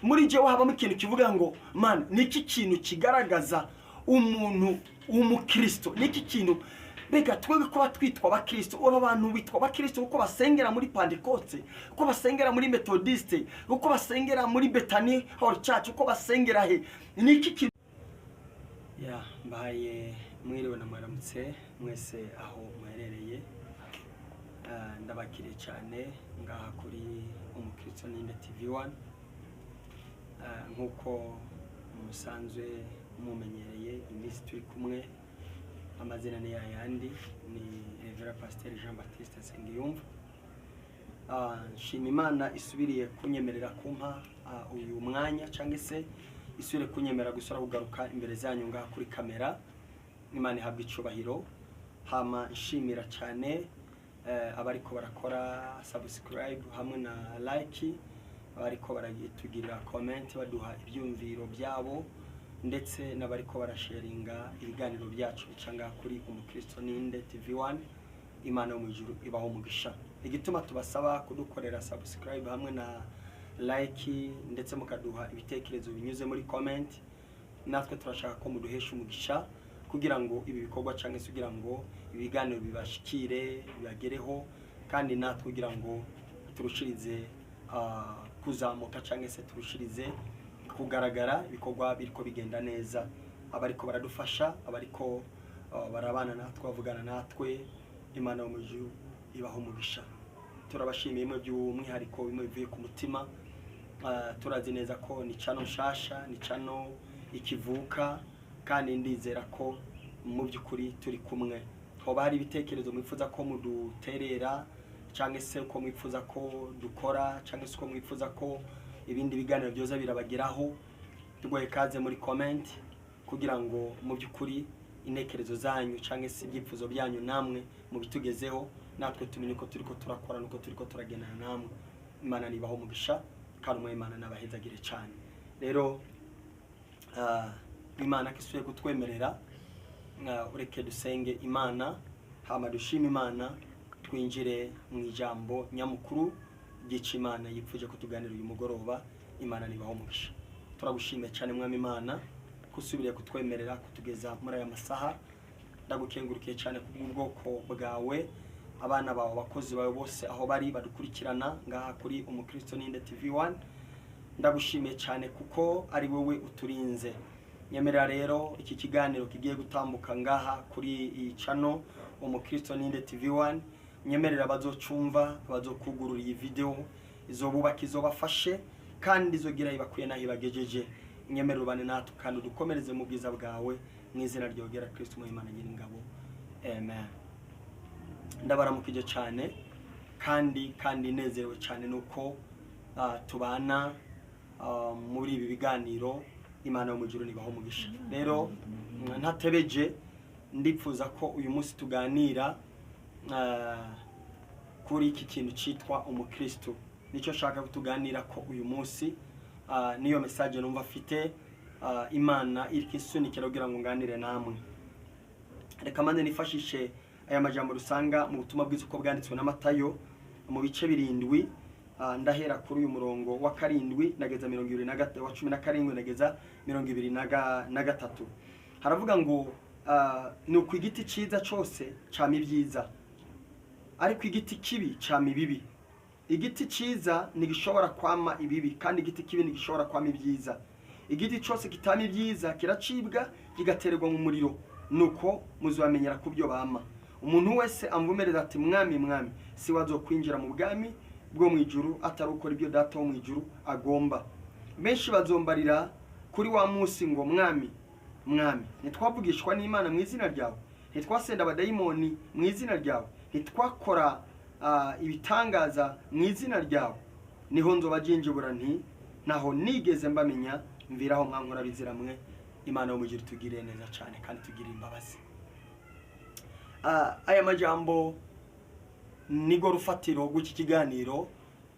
muri je habamo ikintu kivuga ngo man niki kintu kigaragaza umuntu umukristo, niki kintu bega twebwe ko batwitwa abakristo, aba bantu bitwa abakristo uko basengera muri Pentecoste, uko basengera muri Methodiste, uko basengera muri Bethany Hall Church, uko basengera he, niki kintu mbaye mwiriwe na mwaramutse mwese aho mwerereye. Ndabakiriye cyane ngaha kuri umukristo ninde TV1. Nkuko musanzwe mumenyereye iminsi turi kumwe, amazina ni yayandi, ni Reverend Pastor Jean Baptiste Nsengiyumva. Nshima Imana isubiriye kunyemerera kumpa uyu mwanya cyangwa se isubire kunyemera gusora kugaruka imbere zanyu ngaha kuri kamera. Imana ihabwa icubahiro. Hama nshimira cyane abariko barakora subscribe hamwe na like, abariko baragitugirira comment baduha ibyumviro byabo, ndetse n'abariko barasharinga ibiganiro byacu bicanga kuri umukristo ninde TV1. Imana mu ijuru ibaho umugisha. Igituma tubasaba kudukorera subscribe hamwe na like ndetse mukaduha ibitekerezo binyuze muri comment, natwe turashaka ko muduhesha umugisha kugira ngo ibi bikorwa cyangwa se kugira ngo ibiganiro bibashikire bibagereho, kandi natwe kugira ngo turushirize kuzamuka cyangwa se turushirize kugaragara ibikorwa biriko bigenda neza. Abariko baradufasha, abariko barabana natwe bavugana natwe, Imana mu ijuru ibaho umugisha. Turabashimiye imwe by'umwihariko bimwe bivuye ku mutima. Turazi neza ko ni cano nshasha, ni cano ikivuka, kandi ndizera ko mu by'ukuri turi kumwe. Hoba hari ibitekerezo mwifuza ko muduterera, cyangwa se ko mwifuza ko dukora, cyangwa se ko mwifuza ko ibindi biganiro byoza birabageraho, tugoye kaze muri comment kugira ngo mu by'ukuri intekerezo zanyu cyangwa se ibyifuzo byanyu namwe mu bitugezeho, natwe tumenye ko turiko turakora nuko turiko turagenana namwe. Imana nibaho umugisha kandi umwe Imana nabahezagire cyane. Rero Imana kisuye kutwemerera, ureke dusenge Imana, hama dushime Imana, twinjire mu ijambo nyamukuru gica Imana yipfuje kutuganira uyu mugoroba. Imana nibaho umugisha. Turagushimiye cyane mwami Imana kusubiriye kutwemerera kutugeza muri aya masaha. Ndagukengurukiye cyane kubw'ubwoko bwawe, abana bawe, abakozi bawe bose aho bari badukurikirana ngaha kuri umukristo ninde TV1. Ndagushimiye cyane kuko ari wowe uturinze. Nyemerera rero iki kiganiro kigiye gutambuka ngaha kuri iyi channel umukristo ninde TV1, nyemerera bazocumva, bazokugurura iyi video, izobubaka, izobafashe, kandi izogira ibakuye naho ibagejeje. Nyemerera ubane natwe kandi udukomereze mu bwiza bwawe, mu izina ryogera Kristo mu Imana nyir'ingabo. Amen. Ndabaramukije cyane kandi nezerewe cyane nuko tubana muri ibi biganiro. Imana yo mu ijuru nibaho umugisha. Rero ntatebeje, ndipfuza ko uyu munsi tuganira kuri iki kintu cyitwa umukristo. Nicyo shaka kutuganira ko uyu munsi, niyo message numva afite Imana iri kisunikira kugira ngo nganire namwe. Reka mande nifashishe aya majambo rusanga mu butumwa bwiza uko bwanditswe na Matayo mu bice 7. Ndahera kuri uyu murongo wa 7 nageza 27, wa 17 nageza 23. Haravuga ngo nuko igiti ciza cyose cyama ibyiza, ariko igiti kibi cyama ibibi. Igiti ciza nigishobora kwama ibibi, kandi igiti kibi nigishobora kwama ibyiza. Igiti cyose kitama ibyiza kiracibwa kigatererwa mu muriro, nuko muzamenyera kubyo bama. Umuntu wese amvumereza ati mwami mwami, si wazokwinjira mu bwami bwo mu ijuru atari ukora ibyo data wo mu ijuru agomba. Benshi bazombarira kuri wa munsi ngo mwami mwami, ntitwavugishwa n'Imana mu izina ryawe, ntitwasenda abadayimoni mu izina ryawe, ntitwakora ibitangaza mu izina ryawe. Niho nzobajinjibura nti naho nigeze mbamenya, mviraho mwankora bizira mwe. Imana yo mu ijuru tugire neza cyane kandi tugire imbabazi. Aya majambo nigo rufatiro rw'iki kiganiro,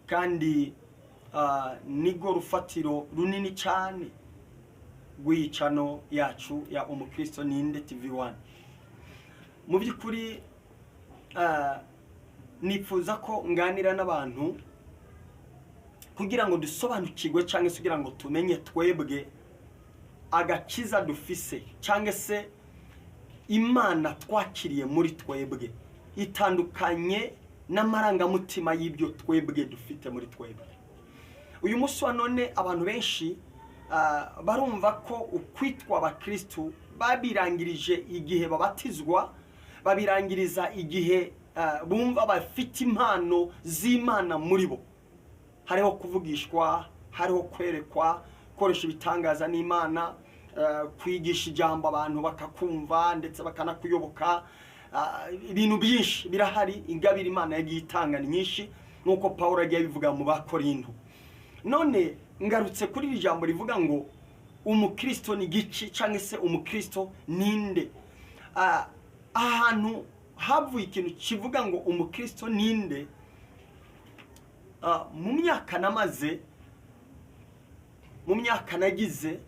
kandi nigo rufatiro runini cyane rw'icano yacu ya umukristo ninde TV1. Mu by'ukuri nifuza ko nganira n'abantu kugira ngo dusobanukirwe cyangwa se kugira ngo tumenye twebwe agakiza dufise cyangwa se Imana twakiriye muri twebwe itandukanye n'amarangamutima y'ibyo twebwe dufite muri twebwe. Uyu munsi wa none abantu benshi barumva ko ukwitwa abakristo babirangirije igihe babatizwa, babirangiriza igihe bumva bafite impano z'Imana muri bo. Hariho kuvugishwa, hariho kwerekwa, koresha ibitangaza n'Imana, kwigisha ijambo abantu bakakumva ndetse bakanakuyoboka. Ibintu byinshi birahari, ingabire Imana yagiye itanga ni nyinshi nkuko Paulo yagiye bivuga mu Bakorinto. None ngarutse kuri iri jambo rivuga ngo umukristo ni gici cyangwa se umukristo ninde. Ahantu havuye ikintu kivuga ngo umukristo ninde, mu myaka namaze, mu myaka nagize,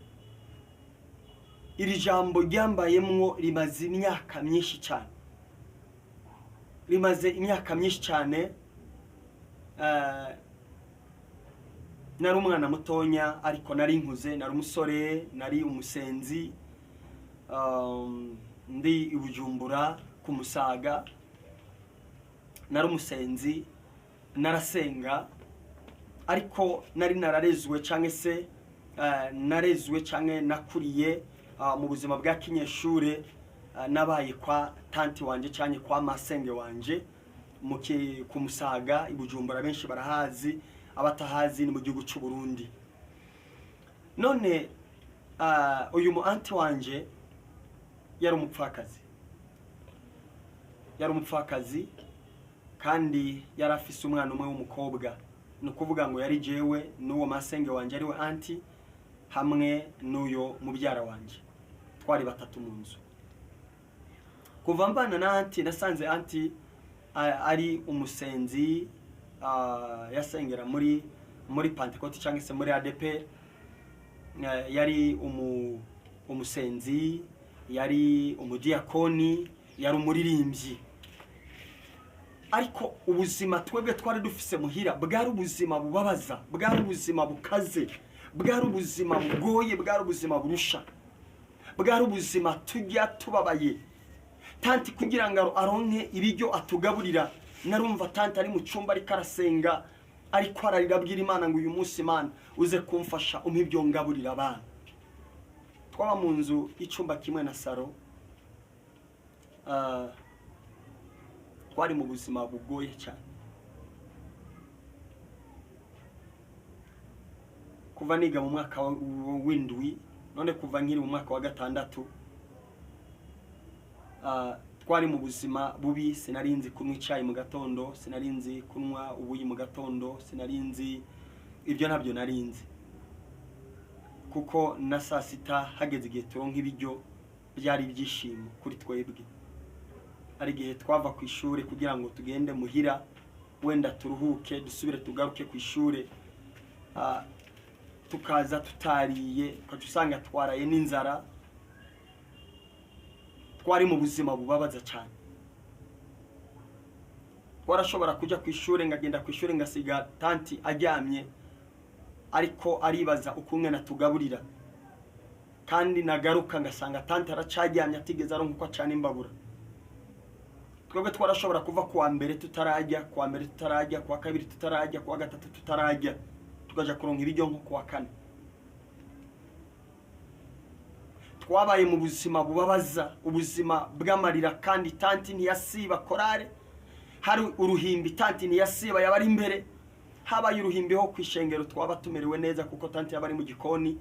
iri jambo ryambayemwo rimaze imyaka myinshi cyane, rimaze imyaka myinshi cyane. Nari umwana mutonya ariko nari nkuze, nari umusore, nari umusenzi, ndi ibujumbura ku Musaga, nari umusenzi, narasenga, ariko nari nararezwe cyangwa se narezwe cyangwa nakuriye mu buzima bwa kinyeshure. Nabaye kwa tanti wanje cyane kwa masenge wanje ku Musaga ibujumbura, benshi barahazi, abatahazi ni mu gihugu cy'u Burundi. None uyu mu anti wanje yari umupfakazi, kandi yari afise umwana umwe w'umukobwa. No kuvuga ngo yari jewe n'uwo masenge wanje ari we anti hamwe n'uyo mubyara wanje, twari batatu mu nzu. Kuva mbana na anti nasanze anti ari umusenzi, yasengera muri Pentecote cyangwa se muri ADP. Yari umusenzi, yari umudiakoni, yari umuririmbyi. Ariko ubuzima twebwe twari dufise muhira bwari ubuzima bubabaza, bwari ubuzima bukaze, bwari ubuzima bugoye, bwari ubuzima burusha, bwari ubuzima tujya tubabaye. Tanti kugira ngo aronke ibiryo atugaburira, narumva tanti ari mu cyumba ariko arasenga, ariko ararira bwira Imana ngo uyu munsi Imana uze kumfasha umpe ibyo ngaburira abana. Twaba mu nzu icyumba kimwe na saro, twari mu buzima bugoye cyane. Kuva niga mu mwaka w'indwi, none kuva nkiri mu mwaka wa gatandatu, twari mu buzima bubi. Sinarinzi kunywa icyayi mu gatondo, sinarinzi kunywa ubuyi mu gatondo, sinarinzi ibyo ntabyo narinzi, kuko na saa sita hageze igihe turonka ibiryo byari ibyishimo kuri twebwe. Ari igihe twava ku ishuri kugira ngo tugende muhira, wenda turuhuke dusubire tugaruke ku ishuri, tukaza tutariye, ukacusanga twaraye n'inzara. Twari mu buzima bubabaza cyane. Twarashobora kujya ku ishuri, ngagenda ku ishuri ngasiga tanti aryamye, ariko aribaza ukunge natugaburira, kandi nagaruka ngasanga tanti aracaryamye atigeze aronka uko acana imbabura. Twebwe twarashobora kuva kuwa mbere tutarajya, kuwa kabiri tutarajya, kuwa gatatu tutarajya, tukaja kuronka ibiryo nko kuwa kane. Twabaye mu buzima bubabaza, ubuzima bw'amarira, kandi tanti ntiyasiba korale. Hari uruhimbi tanti ntiyasiba yabari imbere. Habaye uruhimbi ho kwishengero twaba tumerewe neza, kuko tanti yabari mu gikoni.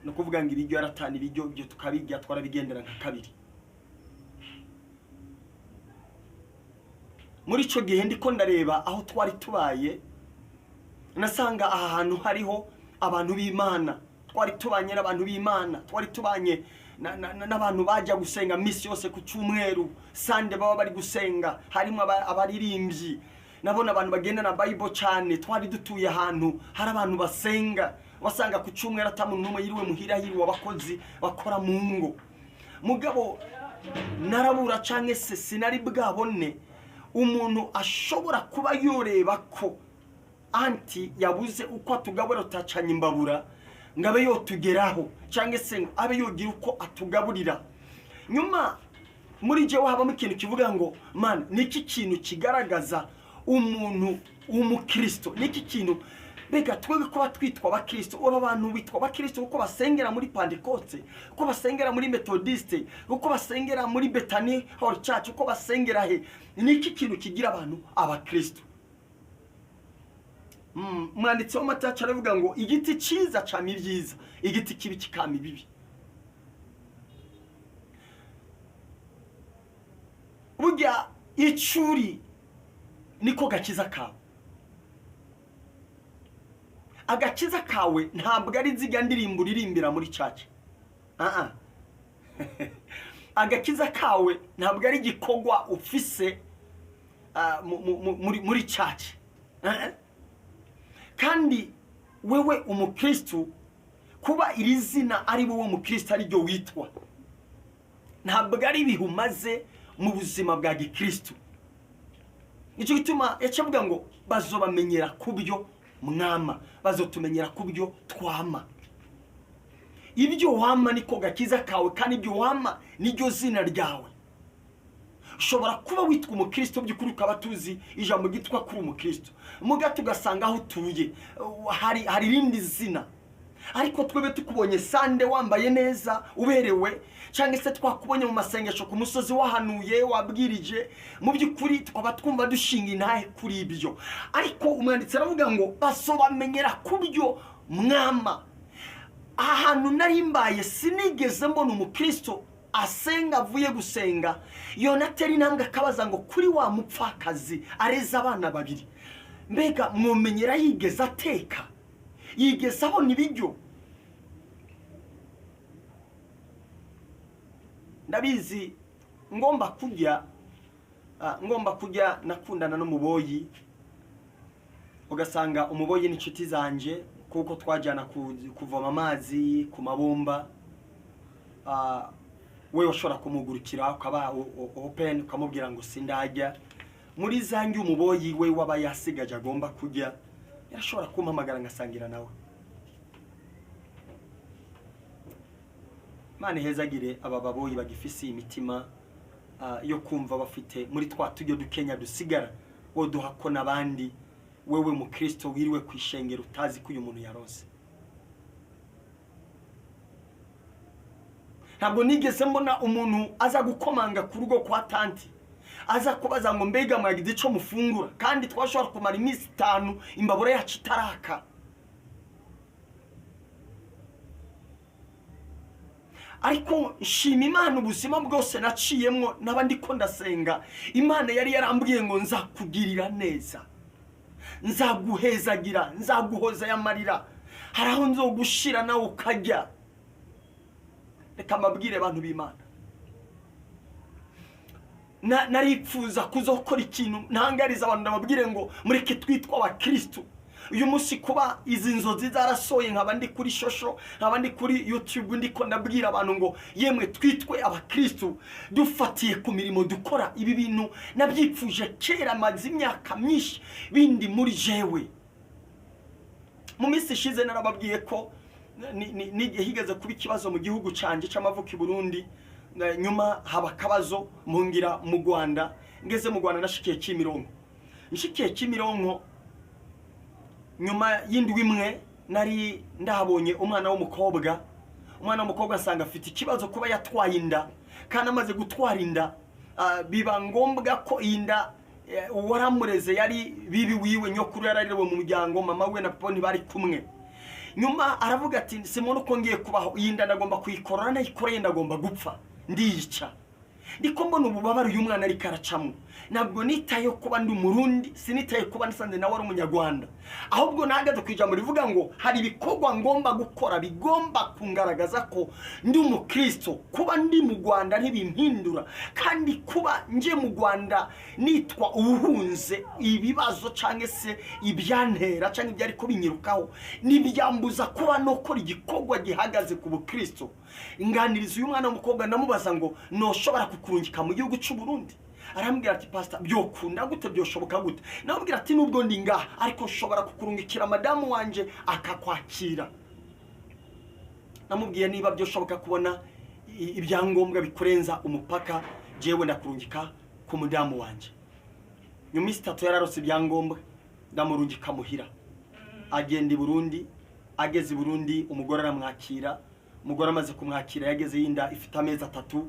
No kuvuga ngo ibiryo yaratana ibiryo byo tukabirya, twarabigendera nka kabiri. Muri ico gihe ndiko ndareba aho twari tubaye, nasanga aha hantu hariho abantu b'Imana. Twari tubanye n'abantu b'Imana, twari tubanye n'abantu bajya gusenga misi yose ku cyumweru, sande baba bari gusenga, harimo abaririmbyi, nabona abantu bagenda na Bible cyane. Twari dutuye ahantu hari abantu basenga, wasanga ku cyumweru atamuntu numwe yiriwe muhira, yiriwe abakozi bakora mu ngo. Mugabo narabura cyane se sinari bwabone umuntu ashobora kuba yoreba ko anti yabuze uko atugabura utacanye imbabura ngabe yo tugeraho cyangwa se abe yogira uko atugaburira. Nyuma muri je wahabamo ikintu kivuga ngo man niki kintu kigaragaza umuntu w'umukristo, niki kintu bega twebwe ko batwitwa abakristo, aba bantu bitwa abakristo uko basengera muri Pentecoste, uko basengera muri Methodiste, uko basengera muri Bethany Hall Church, uko basengera he, niki kintu kigira abantu abakristo. Mwanditsi wa Matayo aravuga ngo igiti cyiza cama ibyiza, igiti kibi kikama ibibi. Burya icuri niko gakiza kawe. Agakiza kawe ntabwo ari nziga ndirimbo uririmbira muri church. Agakiza kawe ntabwo ari gikogwa ufise muri church. Kandi wewe umukristo, kuba iri zina ari wowe umukristo ari ryo witwa, ntabwo ari bihumaze mu buzima bwa gikristo. Icyo gituma yacavuga ngo bazobamenyera kubyo mwama, bazotumenyera kubyo twama. Ibyo wama niko gakiza kawe, kandi ibyo wama niryo zina ryawe. Ushobora kuba witwa umukristo by'ukuri ukaba tuzi ijambo gitwa kuri umukristo, muga tugasanga aho utuye hari rindi zina, ariko twebe tukubonye sande wambaye neza uberewe, cyangwa se twakubonye mu masengesho ku musozi wahanuye wabwirije, mu by'ukuri twaba twumva dushinga intahe kuri ibyo. Ariko umwanditsi aravuga ngo basobamenyera kubyo mwama. Ahantu nari mbaye sinigeze mbona umukristo asenga avuye gusenga yonatera intambwe akabaza ngo kuri wa mupfakazi areza abana babiri, mbega mwomenyera yigeze ateka, yigeze abona ibiryo. Ndabizi ngomba kujya nakundana n'umuboyi, ugasanga umuboyi n'inshuti zanje kuko twajyana kuvoma amazi ku mabomba. We washobora kumugurukira ukaba open ukamubwira ngo sindajya muri zangi. Umuboyi we waba yasigaje agomba kujya, yarashobora kumpamagara ngasangira nawe. Mane hezagire aba baboyi bagifise imitima yo kumva bafite muri twa tujyo dukenya dusigara woduhako nabandi. Wewe mukristo wiriwe kwishengera utazi ko uyu muntu yarose. Ntabwo nigeze mbona umuntu aza gukomanga ku rugo kwa tanti aza kubaza ngo mbega mwagize ico mufungura, kandi twashobora kumara iminsi 5 imbabura yacu itaraka. Ariko nshima Imana ubuzima bwose naciyemwo nabandi ko ndasenga, Imana yari yarambwiye ngo nzakugirira neza, nzaguhezagira, nzaguhoza yamarira, haraho nzogushira nawe ukajya. Reka mabwire abantu b'Imana, naripfuza kuzokora ikintu ntangariza abantu, ndababwire ngo mureke twitwa abakristo. Uyu munsi kuba izi nzozi zarasoye nkabandi kuri shosho, nkabandi kuri YouTube, ndiko ndabwira abantu ngo yemwe twitwe abakristo dufatiye ku mirimo dukora. Ibi bintu nabyipfuje kera maze imyaka myinshi bindi muri jewe. Mu minsi ishize narababwiye ko higeze kuba ikibazo mu gihugu canje c'amavuko i Burundi, nyuma haba kabazo mungira mu Rwanda. Ngeze mu Rwanda nashikiye Kimironko, nshikiye Kimironko nyuma y'indwi imwe nari ndahabonye umwana w'umukobwa asanga afite ikibazo kuba yatwaye inda, kandi amaze gutwara inda biba ngombwa ko inda waramureze yari bibi wiwe, nyokuru yararerewe mu muryango, mama we na papa ntibari kumwe. Nyuma aravuga ati simone uko ngiye kubaho, iyi nda ndagomba kuyikorora, nayikoreye ndagomba gupfa ndiyica. Ndiko mbona ububabare uyu mwana ari karacamo. Ntabwo nitaye kuba ndi umurundi, sinitaye kuba nsanze nawe ari umunyarwanda, ahubwo nahagaze kwijambo rivuga ngo hari ibikorwa ngomba gukora bigomba kungaragaza ko ndi umukristo. Kuba ndi mu Rwanda ntibimpindura, kandi kuba nje mu Rwanda nitwa ubuhunze ibibazo cyangwa se ibyantera cyangwa ibyari ko binyirukaho nibyambuza kuba no kora igikorwa gihagaze ku bukristo. Inganiriza uyu mwana w'umukobwa ndamubaza ngo no shobora kukurungika mu gihugu cy'u Burundi, arambwira ati pastor byokunda gute byoshoboka gute namubwira ati nubwo ndi ngaha ariko nshobora kukurungikira madamu wanje akakwakira namubwiye niba byoshoboka kubona ibyangombwa bikurenza umupaka jewe ndakurungika ku mudamu wanje nyuma y'itatu yararose ibyangombwa ndamurungika muhira agenda i Burundi ageze i Burundi umugore aramwakira umugore amaze kumwakira yageze yinda ifite amezi 3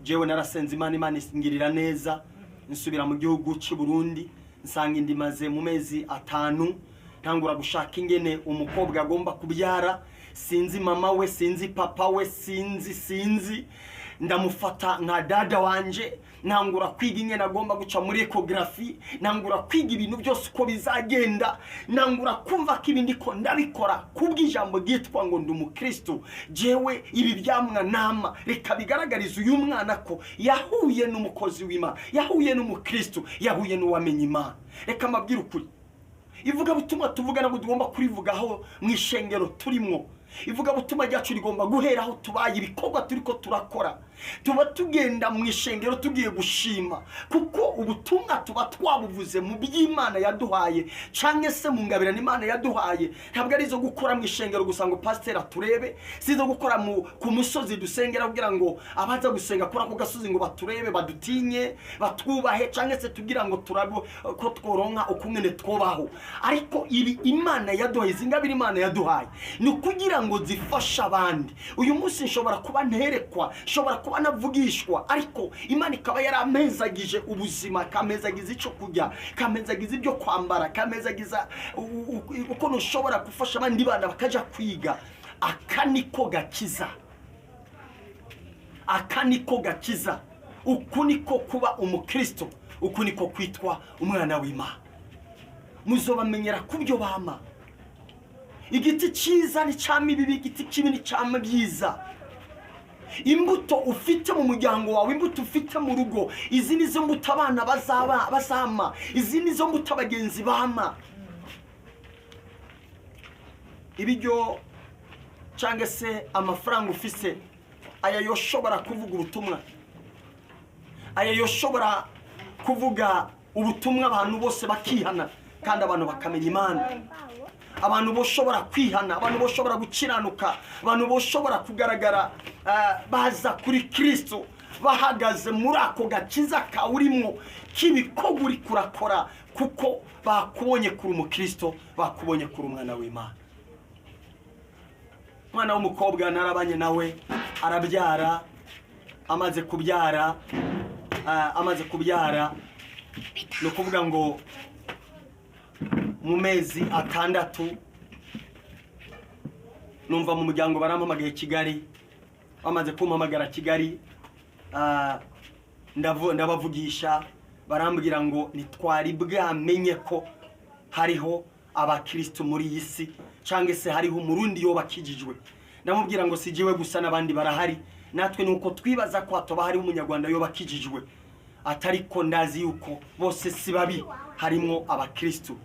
jewe narasenze Imana isingirira neza nsubira mu gihugu cy'u Burundi nsanga indi maze mu mezi 5 ntangura gushaka ingene umukobwa agomba kubyara sinzi mama we sinzi papa we sinzi ndamufata nka dada wanje ntangura kwiga ingene agomba guca muri ecography ntangura kwiga ibintu byose uko bizagenda ntangura kumva ko ibindi ko ndabikora kubw'ijambo gitwa ngo ndi umukristo jewe ibi byamwa nama reka bigaragariza uyu mwana ko yahuye n'umukozi w'Imana yahuye n'umukristo yahuye n'uwamenye Imana reka mabwira ukuri ivuga butuma tuvuga nabo tugomba kurivugaho mwishengero turimwo ivuga butuma ryacu rigomba guheraho tubaye ibikorwa turiko turakora tuba tugenda mwishengero tugiye gushima kuko ubutumwa tuba twabuvuze mu by'Imana yaduhaye canke se mu ngabira n'Imana yaduhaye ntabwo ari zo gukora mwishengero gusa ngo pastor turebe sizo gukora ku musozi dusengera kugira ngo abaza gusenga kora ku gasozi ngo baturebe badutinye batwubahe canke se tugira ngo turabo ko tworonka ukungene twobaho ariko ibi Imana yaduhaye zingabira Imana yaduhaye ni kugira ngo zifasha abandi uyu munsi nshobora kuba nterekwa nshobora kuba navugishwa ariko Imana ikaba yaramezagije ubuzima kamezagiza ico kujya kamezagiza ibyo kwambara kamezagiza uko nshobora gufasha abandi bana bakaja kwiga akaniko gakiza ukuniko kuba umukristo ukuniko kwitwa umwana w'Imana muzobamenyera kubyo bama igiti cyiza ni cyama ibibi igiti kibi ni cyama byiza imbuto ufite mu muryango wawe imbuto ufite mu rugo izi nizo mbuto abana bazama izi nizo mbuto abagenzi bama ibiryo cyangwa se amafaranga ufise aya yoshobora kuvuga ubutumwa aya yoshobora kuvuga ubutumwa abantu bose bakihana kandi abantu bakamenya Imana abantu boshobora kwihana abantu boshobora gukiranuka abantu boshobora kugaragara baza kuri Kristo bahagaze muri ako gakiza ka urimo kibikogo uri kurakora kuko bakubonye kuri umukristo bakubonye kuri umwana w'Imana mwana w'umukobwa narabanye nawe arabyara amaze kubyara no kuvuga ngo mu mezi 6 numva mu muryango barampamagaye Kigali bamaze kumpamagara Kigali ndabavugisha barambwira ngo nitwari bwamenye ko hariho abakristo muri yisi cange se hariho umurundi yo bakijijwe ndamubwira ngo sijiwe gusa nabandi barahari natwe nuko twibaza ko atoba hari umunyarwanda yo bakijijwe atariko ndazi yuko bose sibabi harimo abakristo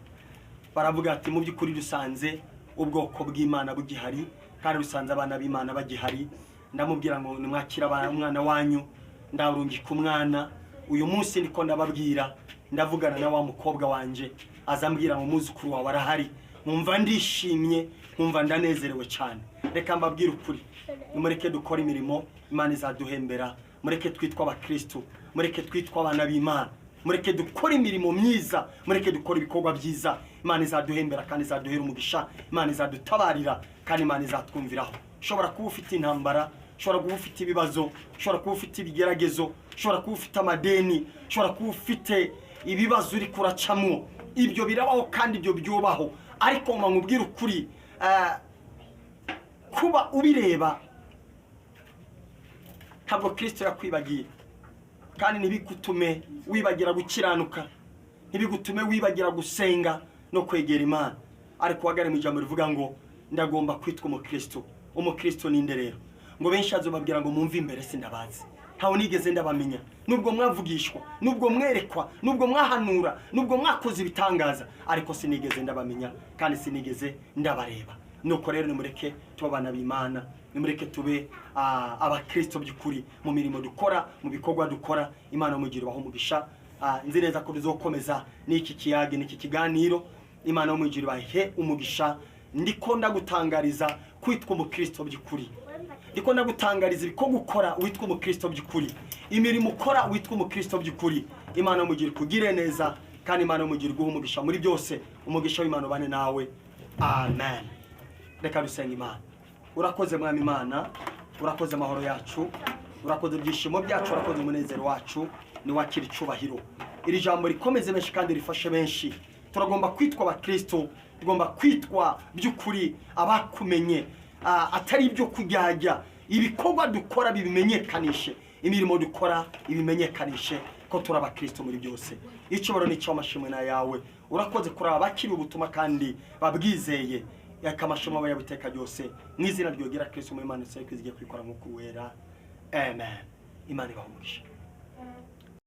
baravuga ati mu by'ukuri dusanze ubwoko bw'Imana bugihari kandi dusanze abana b'Imana bagihari ndamubwira ngo nimwakira umwana wanyu ndarungika umwana uyu munsi niko ndababwira ndavugana na wa mukobwa wanje azambwira ngo muzukuru wawe arahari numva ndishimye numva ndanezerewe cyane reka mbabwira ukuri nimureke dukora imirimo Imana izaduhembera mureke twitwa abakristo mureke twitwa abana b'Imana mureke dukora imirimo myiza mureke dukora ibikorwa byiza Imana izaduhembera kandi izaduhera umugisha Imana izadutabarira kandi Imana izatwumviraho shobora kuba ufite intambara shobora kuba ufite ibibazo shobora kuba ufite ibigeragezo shobora kuba ufite amadeni shobora kuba ufite ibibazo uri kuracamwo ibyo birabaho kandi ibyo byubaho ariko nkubwira ukuri kuba ubireba ntabwo Kristo yakwibagiye kandi ntibigutume wibagira gukiranuka ntibigutume wibagira gusenga no kwegera Imana ariko wagare mu ijambo rivuga ngo ndagomba kwitwa umukristo ninde rero ngo benshi azobabwira ngo mumve imbere sindabazi ntawo nigeze ndabamenya nubwo mwavugishwa nubwo mwerekwa nubwo mwahanura nubwo mwakoze ibitangaza ariko sinigeze ndabamenya kandi sinigeze ndabareba nuko rero nimureke tuba abana b'Imana, nimureke tube abakristo by'ukuri mu mirimo dukora, mu bikorwa dukora. Imana mugire baho umugisha. Nzi neza ko tuzokomeza n'iki kiyage n'iki kiganiro. Imana mugire bahe umugisha. Ndiko ndagutangariza kwitwa umukristo by'ukuri, ndiko ndagutangariza ko gukora witwa umukristo by'ukuri, imirimo ukora witwa umukristo by'ukuri. Imana mugire kugire neza, kandi Imana mugire guha umugisha muri byose. Umugisha w'Imana bane nawe, amen. Reka dusenga. Imana, urakoze mwami Imana, urakoze amahoro yacu, urakoze ibyishimo byacu, urakoze umunezero wacu, ni wakira icubahiro. Iri jambo rikomeze benshi kandi rifashe benshi. Turagomba kwitwa abakristo, tugomba kwitwa by'ukuri abakumenye, atari ibyo kujyajya. Ibikorwa dukora bibimenyekanishe, imirimo dukora ibimenyekanishe ko turi abakristo muri byose. Icoboro ni cyo amashimwe na yawe. Urakoze kuri abakiri ubutumwa kandi babwizeye. Yakamashimo bayabuteka byose mu izina ryogera Kristo mu Imana, se kwizigiye kwikora nk'uko wera. Amen. Imana ibahumugisha.